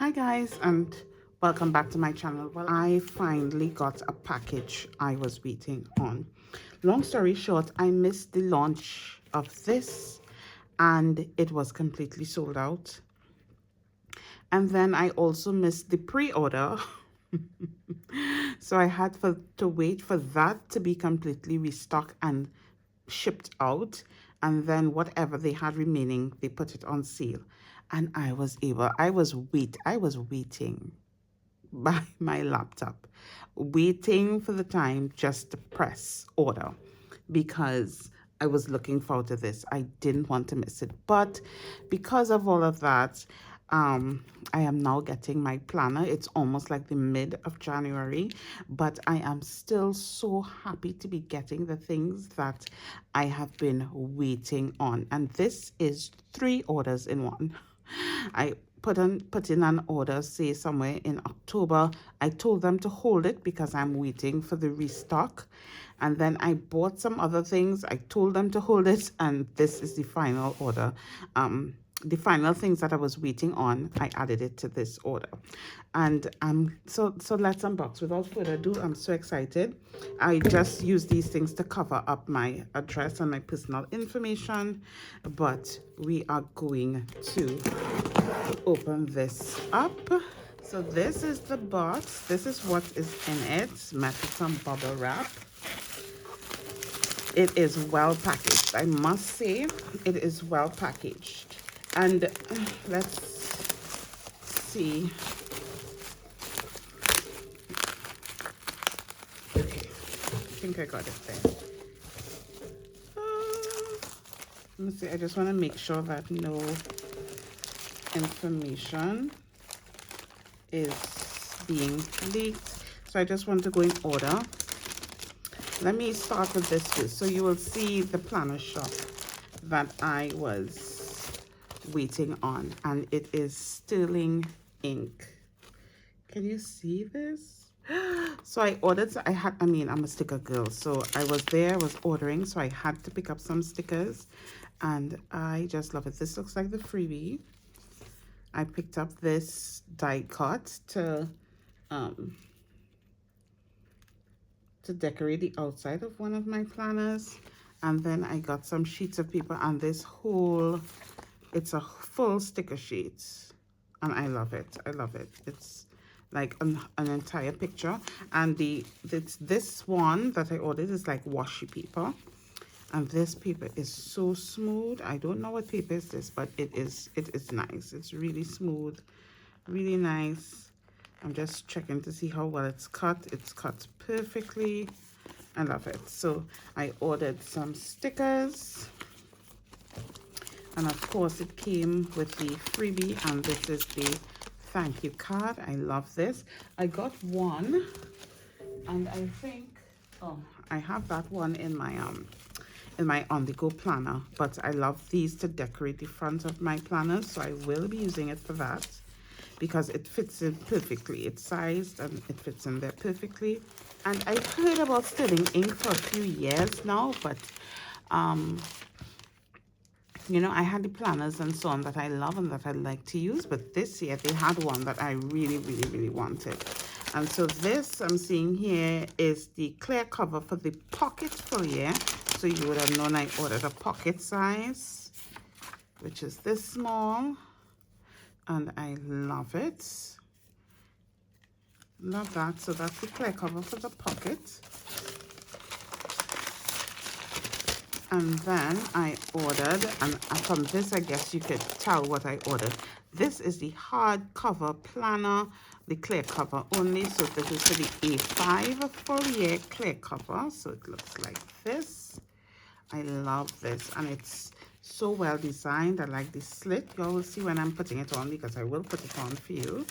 Hi guys, and welcome back to my channel. Well, I finally got a package I was waiting on. Long story short, I missed the launch of this and it was completely sold out. And then I also missed the pre-order. So I had to wait for that to be completely restocked and shipped out, and then whatever they had remaining, they put it on sale. And I was waiting by my laptop, waiting for the time just to press order because I was looking forward to this. I didn't want to miss it. But because of all of that, I am now getting my planner. It's almost like the mid of January, but I am still so happy to be getting the things that I have been waiting on. And this is 3 orders in one. I put in an order, say somewhere in October. I told them to hold it because I'm waiting for the restock. And then I bought some other things. I told them to hold it, and this is the final order. The final things that I was waiting on, I added it to this order. And so let's unbox. Without further ado, I'm so excited. I just use these things to cover up my address and my personal information, but we are going to open this up. So this is the box. This is what is in it. Met with some bubble wrap. It is well packaged. I must say it is well packaged. And let's see. Okay, I think I got it there. Let me see. I just want to make sure that no information is being leaked. So I just want to go in order. Let me start with this first. So you will see the planner shop that I was waiting on, and it is sterling ink. Can you see this? So I ordered, I'm a sticker girl, so I was ordering, so I had to pick up some stickers, and I just love it. This looks like the freebie. I picked up this die cut to decorate the outside of one of my planners, and then I got some sheets of paper, and this whole, it's a full sticker sheet, and I love it. It's like an entire picture, and this one that I ordered is like washi paper, and this paper is so smooth. I don't know what paper is this, but it is nice. It's really smooth, really nice. I'm just checking to see how well it's cut. It's cut perfectly. I love it. So I ordered some stickers, and of course it came with the freebie, and this is the thank you card. I love this. I got one, and I think, oh, I have that one in my on the go planner, but I love these to decorate the front of my planners, so I will be using it for that because it fits in perfectly. It's sized and it fits in there perfectly. And I've heard about sterling ink for a few years now, but you know, I had the planners and so on that I love and that I like to use, but this year they had one that I really wanted. And so this I'm seeing here is the clear cover for the pocket folio. So you would have known I ordered a pocket size, which is this small, and I love it. Love that. So that's the clear cover for the pocket. And then I ordered, and from this I guess you could tell what I ordered. This is the hardcover planner, the clear cover only. So this is for the A5 full year clear cover. So it looks like this. I love this, and it's so well designed. I like the slit. You all will see when I'm putting it on, because I will put it on for you.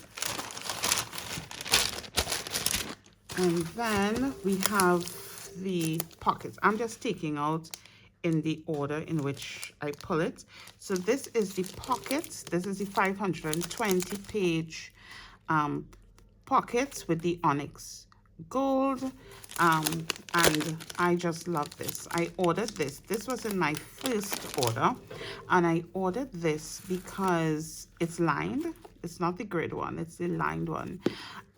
And then we have the pockets. I'm just taking out in the order in which I pull it. So this is the pockets. This is the 520 page pockets with the onyx gold, and I just love this. I ordered this. This was in my first order, and I ordered this because it's lined. It's not the grid one, it's the lined one.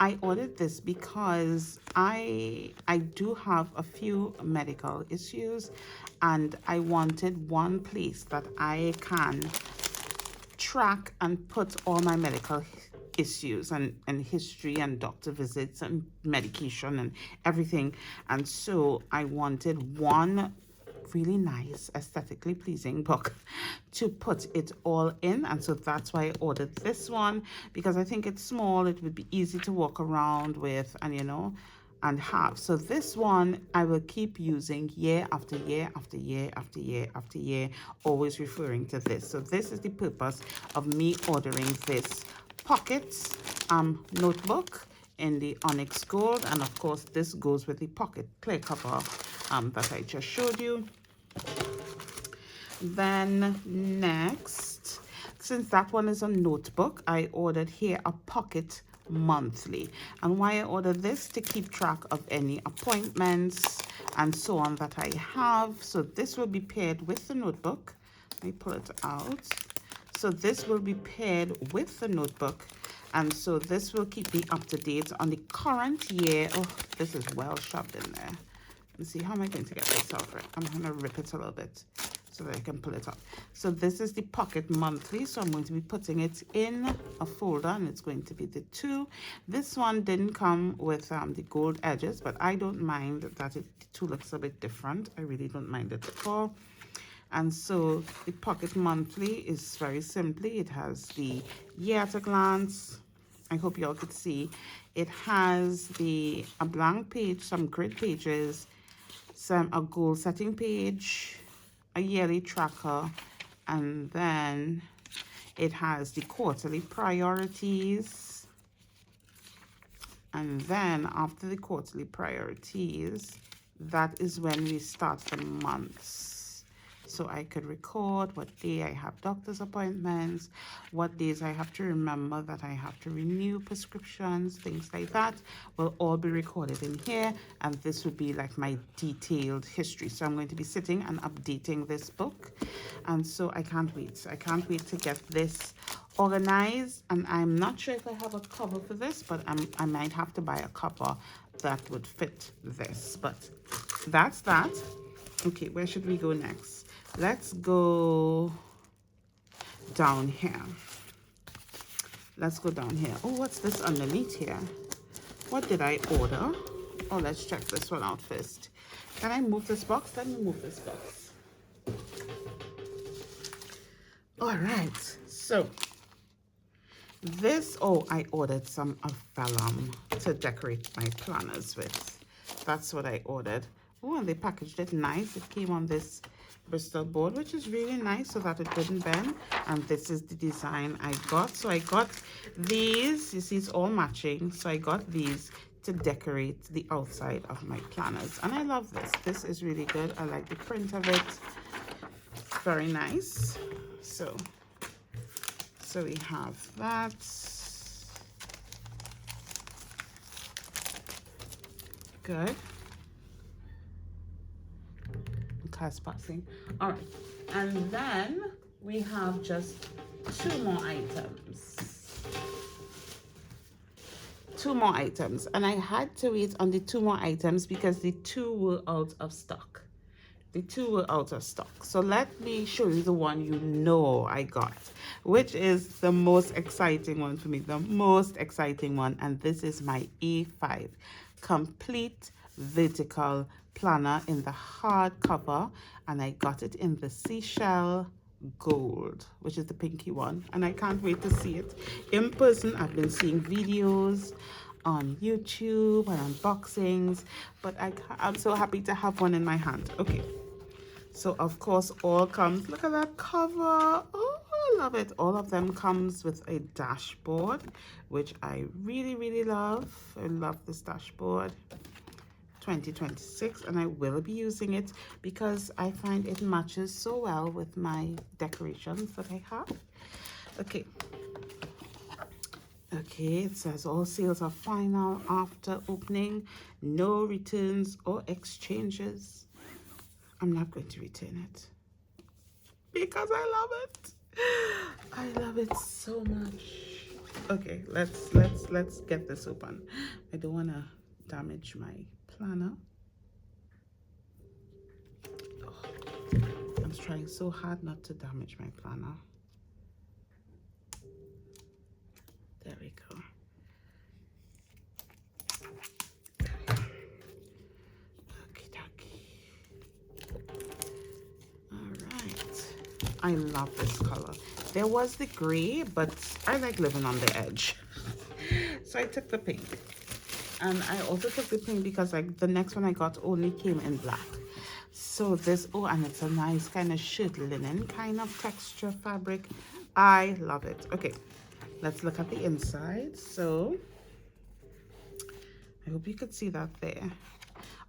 I ordered this because I do have a few medical issues, and I wanted one place that I can track and put all my medical issues and history and doctor visits and medication and everything. And so I wanted one really nice, aesthetically pleasing book to put it all in. And so that's why I ordered this one, because I think it's small, it would be easy to walk around with, and you know, and have. So this one I will keep using year after year after year after year after year, always referring to this. So this is the purpose of me ordering this pocket notebook in the onyx gold, and of course this goes with the pocket clear cover that I just showed you. Then next, since that one is a notebook, I ordered here a pocket monthly. And why I ordered this, to keep track of any appointments and so on that I have. So this will be paired with the notebook. Let me pull it out. So this will be paired with the notebook, and so this will keep me up to date on the current year. Oh, this is well shoved in there. Let's see, how am I going to get this out? Right, I'm going to rip it a little bit so that I can pull it up. So this is the pocket monthly, so I'm going to be putting it in a folder, and it's going to be the 2. This one didn't come with the gold edges, but I don't mind that the 2 looks a bit different. I really don't mind it at all. And so the pocket monthly is very simply, it has the year at a glance. I hope y'all could see. It has a blank page, some grid pages, a goal setting page, a yearly tracker, and then it has the quarterly priorities. And then after the quarterly priorities, that is when we start the months. So I could record what day I have doctor's appointments, what days I have to remember that I have to renew prescriptions, things like that will all be recorded in here. And this would be like my detailed history. So I'm going to be sitting and updating this book. And so I can't wait. I can't wait to get this organized. And I'm not sure if I have a cover for this, but I might have to buy a cover that would fit this. But that's that. Okay, where should we go next? Let's go down here. Let's go down here. Oh, what's this underneath here? What did I order? Oh, let's check this one out first. Can I move this box? Let me move this box. All right. So this, oh, I ordered some vellum to decorate my planners with. That's what I ordered. Oh, and they packaged it nice. It came on this Bristol board, which is really nice so that it didn't bend. And this is the design I got. So I got these, you see it's all matching. So I got these to decorate the outside of my planners. And I love this. This is really good. I like the print of it. Very nice. So we have that. Good. Class passing. All right, and then we have just 2 more items. 2 more items, and I had to wait on the 2 more items because the 2 were out of stock. The 2 were out of stock. So let me show you the one you know I got, which is the most exciting one for me, the most exciting one. And this is my A5 complete vertical planner in the hardcover, and I got it in the seashell gold, which is the pinky one, and I can't wait to see it in person. I've been seeing videos on YouTube and unboxings, but I'm so happy to have one in my hand. Okay, so of course all comes, look at that cover. Oh, I love it. All of them comes with a dashboard, which I really love. I love this dashboard. 2026, and I will be using it because I find it matches so well with my decorations that I have. Okay, it says all sales are final after opening, no returns or exchanges. I'm not going to return it because I love it. I love it so much. Okay, let's get this open. I don't want to damage my planner. Oh, I'm trying so hard not to damage my planner. There we go. Okie dokie. All right. I love this color. There was the gray, but I like living on the edge. So I took the pink. And I also took the pink because like the next one I got only came in black. So this, oh, and it's a nice kind of shirt linen kind of texture fabric. I love it. Okay, let's look at the inside. So I hope you could see that there.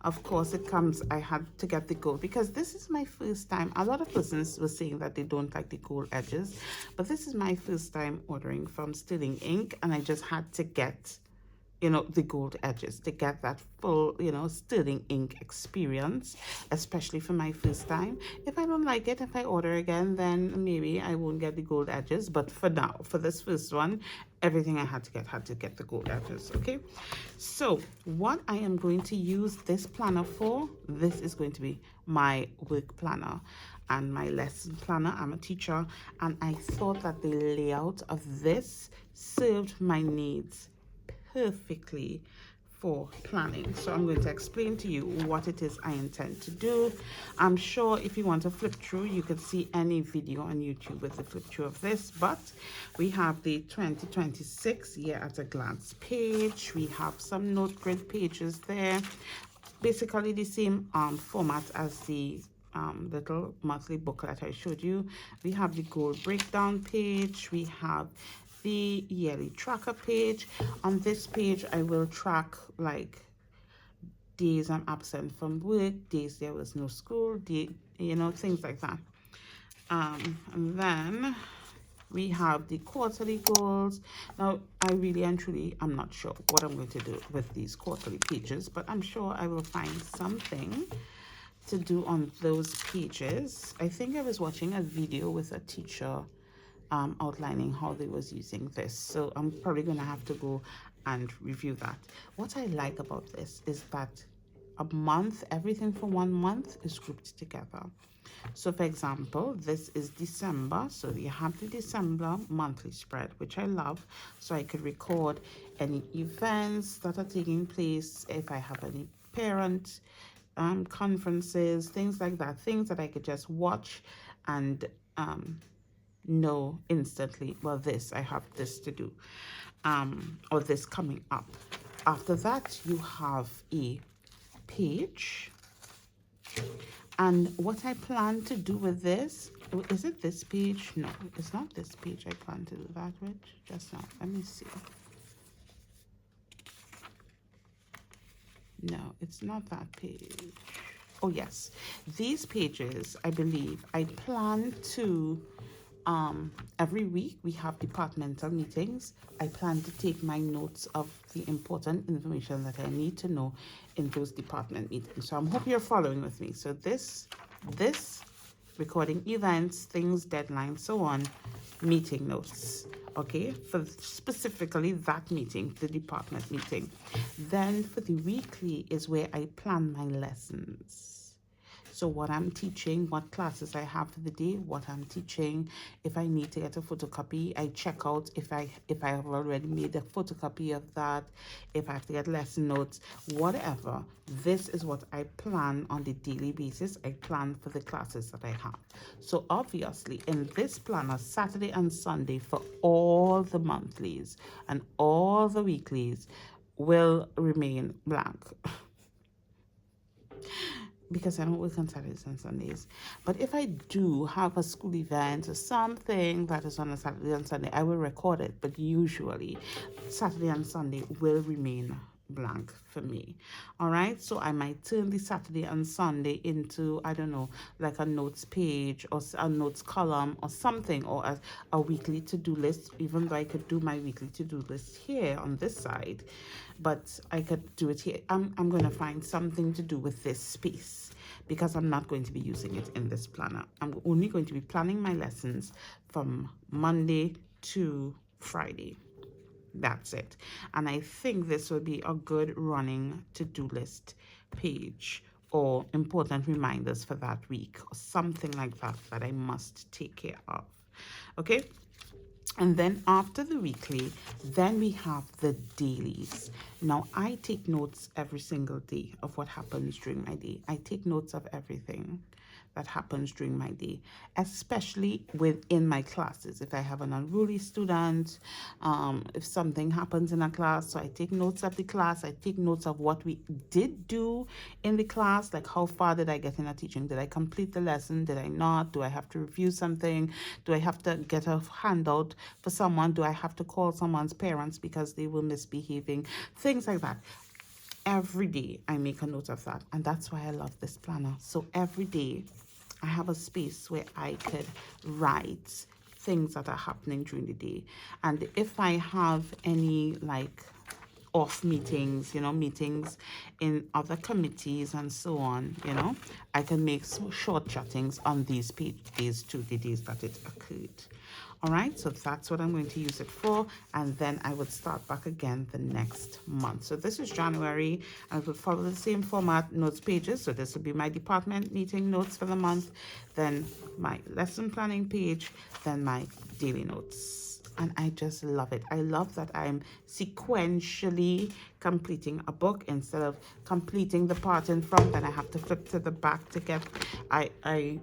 Of course, it comes, I had to get the gold because this is my first time. A lot of persons were saying that they don't like the gold edges, but this is my first time ordering from Sterling Ink, and I just had to get, you know, the gold edges to get that full, you know, Sterling Ink experience, especially for my first time. If I don't like it, if I order again, then maybe I won't get the gold edges. But for now, for this first one, everything I had to get the gold edges. Okay, so what I am going to use this planner for, this is going to be my work planner and my lesson planner. I'm a teacher, and I thought that the layout of this served my needs perfectly for planning. So I'm going to explain to you what it is I intend to do. I'm sure if you want to flip through, you could see any video on YouTube with the flip through of this, but we have the 2026 year at a glance page. We have some note grid pages there, basically the same format as the little monthly booklet I showed you. We have the goal breakdown page. We have the yearly tracker page. On this page, I will track like days I'm absent from work, days there was no school, you know, things like that. And then we have the quarterly goals. Now, I really and truly, I'm not sure what I'm going to do with these quarterly pages, but I'm sure I will find something to do on those pages. I think I was watching a video with a teacher outlining how they was using this, so I'm probably going to have to go and review that. What I like about this is that a month, everything for 1 month is grouped together. So for example, this is December, so you have the December monthly spread, which I love, so I could record any events that are taking place, if I have any parent conferences, things like that, things that I could just watch and know instantly, well, this, I have this to do, or this coming up. After that, you have a page. And what I plan to do with this, is it this page? No, it's not this page I plan to do that with just now. Let me see. No, it's not that page. Oh, yes. These pages, I believe, I plan to, every week we have departmental meetings. I plan to take my notes of the important information that I need to know in those department meetings. So I hope you're following with me. So this recording events, things, deadlines, so on, meeting notes. Okay, for specifically that meeting, the department meeting. Then for the weekly is where I plan my lessons. So what I'm teaching, what classes I have for the day, what I'm teaching. If I need to get a photocopy, I check out if I have already made a photocopy of that, if I have to get lesson notes, whatever. This is what I plan on the daily basis. I plan for the classes that I have. So obviously in this planner, Saturday and Sunday for all the monthlies and all the weeklies will remain blank. Because I don't work on Saturdays and Sundays. But if I do have a school event or something that is on a Saturday and Sunday, I will record it. But usually, Saturday and Sunday will remain blank for me. All right, so I might turn the Saturday and Sunday into, I don't know, like a notes page or a notes column or something, or a weekly to-do list, even though I could do my weekly to-do list here on this side, but I could do it here. I'm going to find something to do with this space because I'm not going to be using it in this planner. I'm only going to be planning my lessons from Monday to Friday. That's it. And I think this will be a good running to-do list page or important reminders for that week or something like that that I must take care of. Okay. And then after the weekly, then we have the dailies. Now, I take notes every single day of what happens during my day. I take notes of everything that happens during my day, especially within my classes. If I have an unruly student, if something happens in a class, so I take notes of the class. I take notes of what we did do in the class, like how far did I get in a teaching? Did I complete the lesson? Did I not? Do I have to review something? Do I have to get a handout for someone? Do I have to call someone's parents because they were misbehaving? Things like that. Every day I make a note of that, and that's why I love this planner. So every day I have a space where I could write things that are happening during the day. And if I have any like off meetings, meetings in other committees and so on, I can make some short chattings on these days to the days that it occurred. All right, so that's what I'm going to use it for, and then I would start back again the next month. So this is January. I would follow the same format, notes pages. So this will be my department meeting notes for the month, then my lesson planning page, then my daily notes. And I just love it. I love that I'm sequentially completing a book instead of completing the part in front and I have to flip to the back to get. I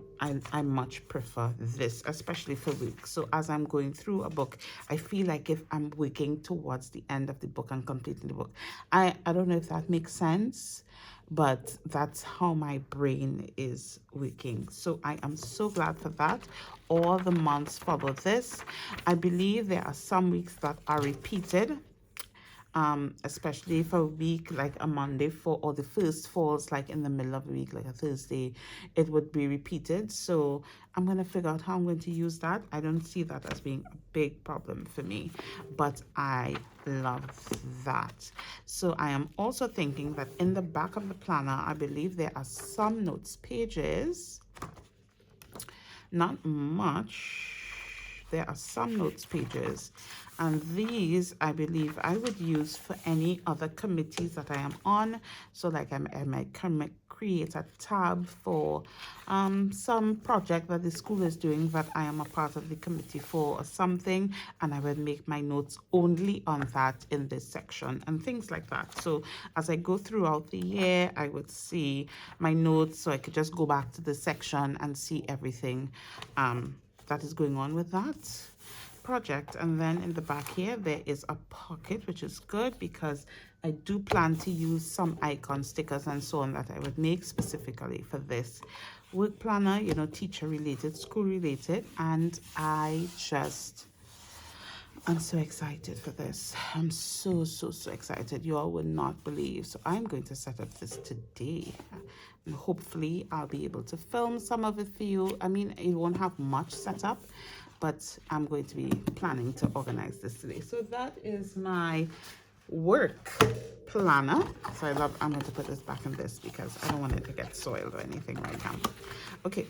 much prefer this, especially for weeks. So as I'm going through a book, I feel like if I'm working towards the end of the book and completing the book, I don't know if that makes sense, but that's how my brain is working. So I am so glad for that. All the months follow this. I believe there are some weeks that are repeated, especially for a week like a Monday or the first falls like in the middle of the week, like a Thursday, it would be repeated. So I'm going to figure out how I'm going to use that. I don't see that as being a big problem for me, but I love that. So I am also thinking that in the back of the planner, I believe there are some notes pages, not much. There are some notes pages, and these I believe I would use for any other committees that I am on. So like I might create a tab for some project that the school is doing that I am a part of the committee for or something, and I would make my notes only on that in this section and things like that. So as I go throughout the year, I would see my notes, so I could just go back to the section and see everything that is going on with that project. And then in the back here there is a pocket, which is good because I do plan to use some icon stickers and so on that I would make specifically for this work planner, teacher related, school related. And I'm so excited for this. I'm so excited. You all would not believe. So I'm going to set up this today. And hopefully I'll be able to film some of it for you. I mean, it won't have much set up, but I'm going to be planning to organize this today. So that is my work planner. So I'm going to put this back in this because I don't want it to get soiled or anything right now. Okay.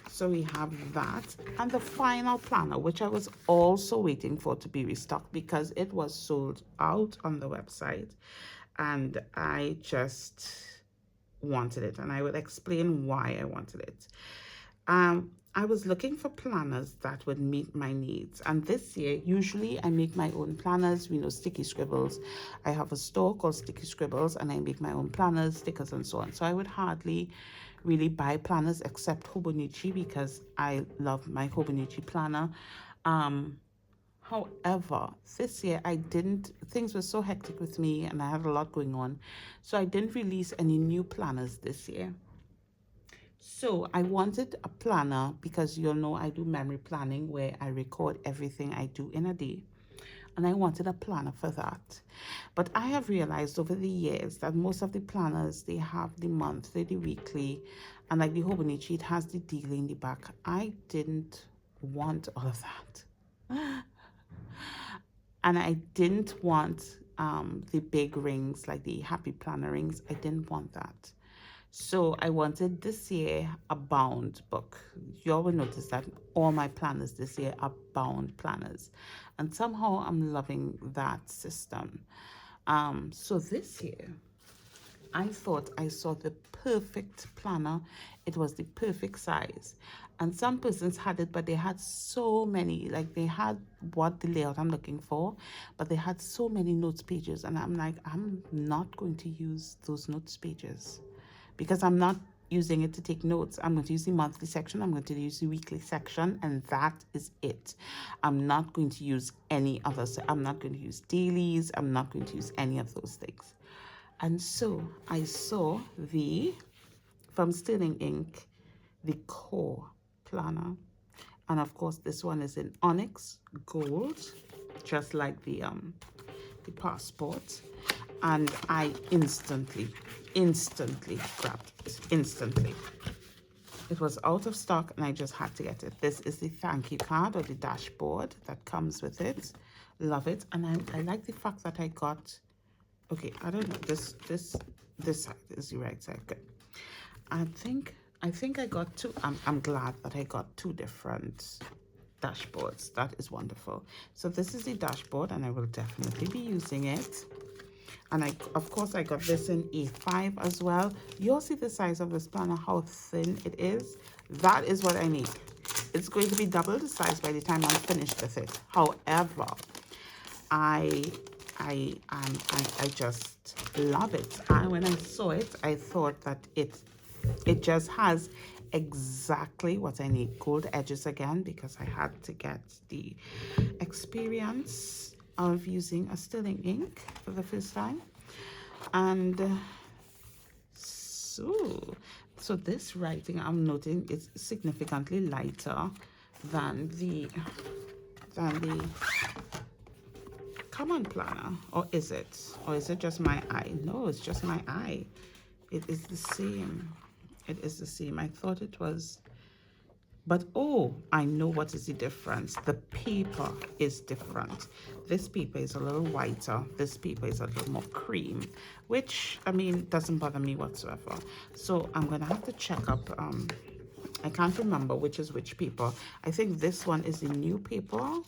So we have that, and the final planner, which I was also waiting for to be restocked because it was sold out on the website and I just wanted it, and I will explain why I wanted it. I was looking for planners that would meet my needs, and this year usually I make my own planners. Sticki Scribbles. I have a store called Sticki Scribbles and I make my own planners, stickers and so on. So I would hardly really buy planners except Hobonichi because I love my Hobonichi planner. However, this year things were so hectic with me and I had a lot going on, so I didn't release any new planners this year. So I wanted a planner because I do memory planning where I record everything I do in a day. And I wanted a planner for that. But I have realized over the years that most of the planners, they have the monthly, the weekly, and like the Hobonichi, it has the daily in the back. I didn't want all of that. And I didn't want the big rings, like the happy planner rings. I didn't want that. So I wanted this year a bound book. You all will notice that all my planners this year are bound planners. And somehow I'm loving that system. So this year, I thought I saw the perfect planner. It was the perfect size. And some persons had it, but they had so many, like they had what the layout I'm looking for, but they had so many notes pages. And I'm like, I'm not going to use those notes pages because I'm not using it to take notes. I'm going to use the monthly section, I'm going to use the weekly section, and that is it. I'm not going to use any other, I'm not going to use dailies, I'm not going to use any of those things. And so I saw from Sterling Ink, the core planner. And of course, this one is in onyx gold, just like the passport. And I instantly grabbed it, instantly. It was out of stock and I just had to get it. This is the thank you card or the dashboard that comes with it. Love it. And I like the fact that I got, okay, I don't know, this side is the right side. Good. I think I got two. I'm glad that I got two different dashboards. That is wonderful. So this is the dashboard and I will definitely be using it. And of course I got this in A5 as well. You'll see the size of this planner, how thin it is. That is what I need. It's going to be double the size by the time I'm finished with it. However, I just love it. And when I saw it, I thought that it just has exactly what I need. Gold edges again, because I had to get the experience of using a Sterling ink for the first time. And so this writing, I'm noting, is significantly lighter than the common planner. Or is it? Or is it just my eye? No, it's just my eye. It is the same. It is the same. I thought it was, but oh, I know what is the difference. The paper is different. This paper is a little whiter. This paper is a little more cream, which, I mean, doesn't bother me whatsoever. So I'm going to have to check up. I can't remember which is which paper. I think this one is the new paper.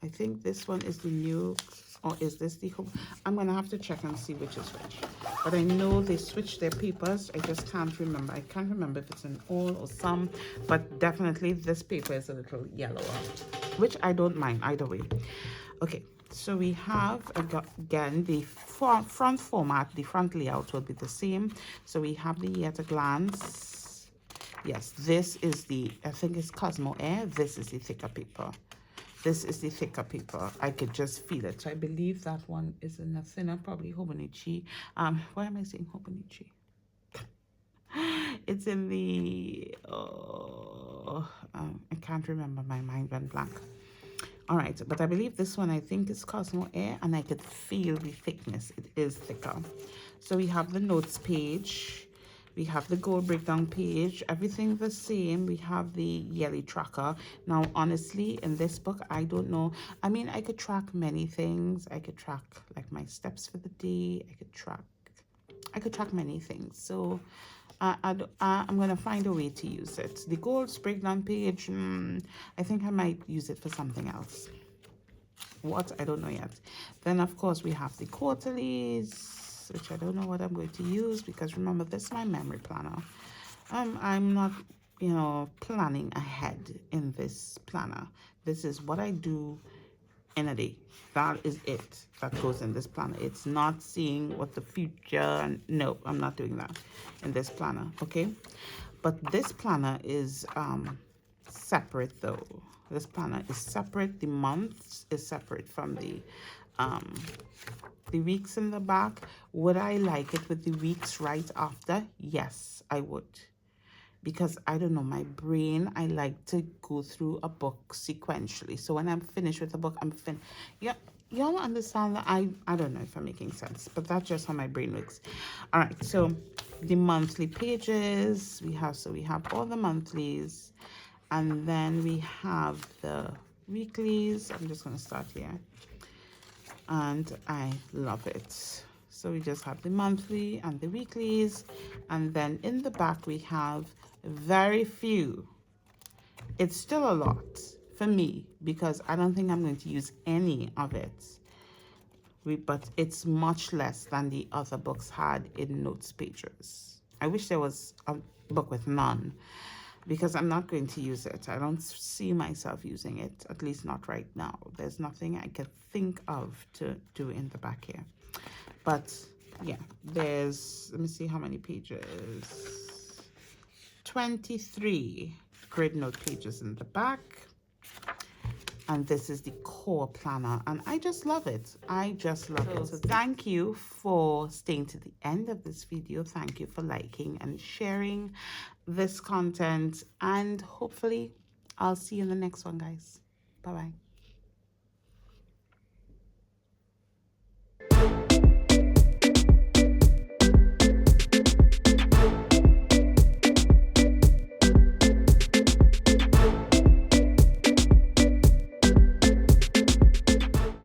I think this one is the new, or is this the home? I'm going to have to check and see which is which. But I know they switched their papers. I just can't remember. I can't remember if it's in all or some, but definitely this paper is a little yellower, which I don't mind either way. Okay, so we have, again, the front format, the front layout will be the same. So we have the at a glance. Yes, this is the, I think it's Cosmo Air. This is the thicker paper. This is the thicker paper. I could just feel it. So I believe that one is in a thinner, probably Hobonichi. Why am I saying Hobonichi? It's in the, I can't remember. My mind went blank. All right, but I believe this one, I think, is Cosmo Air, and I could feel the thickness. It is thicker. So we have the notes page. We have the gold breakdown page, everything the same. We have the yearly tracker. Now, honestly, in this book, I don't know. I mean, I could track many things. I could track like my steps for the day. I could track many things. So I'm going to find a way to use it. The gold breakdown page, I think I might use it for something else. What? I don't know yet. Then, of course, we have the quarterlies, which I don't know what I'm going to use, because remember, this is my memory planner. I'm not, planning ahead in this planner. This is what I do in a day. That is it that goes in this planner. It's not seeing what the future, no, I'm not doing that in this planner, okay? But this planner is separate though. This planner is separate. The months is separate from the weeks in the back. Would I like it with the weeks right after? Yes, I would. Because I don't know, my brain, I like to go through a book sequentially. So when I'm finished with the book, I'm finished. Yeah, y'all understand that? I don't know if I'm making sense, but that's just how my brain works. All right, so the monthly pages we have all the monthlies, and then we have the weeklies. I'm just going to start here. And I love it. So we just have the monthly and the weeklies, and then in the back we have very few. It's still a lot for me because I don't think I'm going to use any of it. But it's much less than the other books had in notes pages. I wish there was a book with none because I'm not going to use it. I don't see myself using it, at least not right now. There's nothing I can think of to do in the back here. But yeah, there's, let me see how many pages. 23 grid note pages in the back. And this is the core planner, and I just love it. I just love it. So thank you for staying to the end of this video. Thank you for liking and sharing this content, and hopefully I'll see you in the next one, guys. Bye bye.